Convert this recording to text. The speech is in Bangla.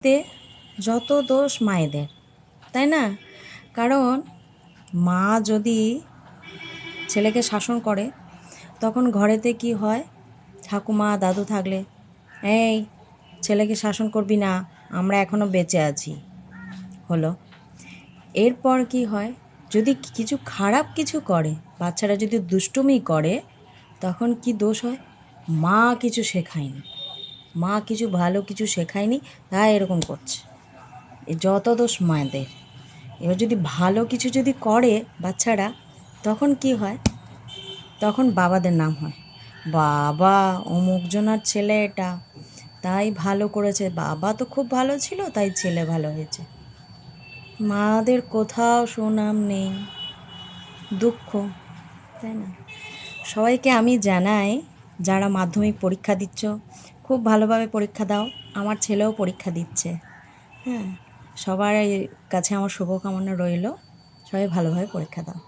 তে যত দোষ মায়েদের, তাই না? কারণ মা যদি ছেলেকে শাসন করে তখন ঘরেতে কি হয়, ঠাকুমা দাদু থাকলে, এই ছেলেকে শাসন করবি না, আমরা এখনও বেঁচে আছি, হলো। এরপর কি হয়, যদি কিছু খারাপ কিছু করে, বাচ্চারা যদি দুষ্টুমি করে, তখন কি দোষ হয়, মা কিছু শেখায়নি, মা কিছু ভালো কিছু শেখায়নি, তাই এরকম করছে। যত দোষ মায়েদের। এবার যদি ভালো কিছু যদি করে বাচ্চারা, তখন কি হয়, তখন বাবাদের নাম হয়, বাবা অমুকজনার ছেলে এটা, তাই ভালো করেছে, বাবা তো খুব ভালো ছিল তাই ছেলে ভালো হয়েছে। মাদের কোথাও সুনাম নেই, দুঃখ, তাই না? সবাইকে আমি জানাই, যারা মাধ্যমিক পরীক্ষা দিচ্ছ, খুব ভালোভাবে পরীক্ষা দাও। আমার ছেলেও পরীক্ষা দিচ্ছে, হ্যাঁ। সবার কাছে আমার শুভকামনা রইল, সবাই ভালোভাবে পরীক্ষা দাও।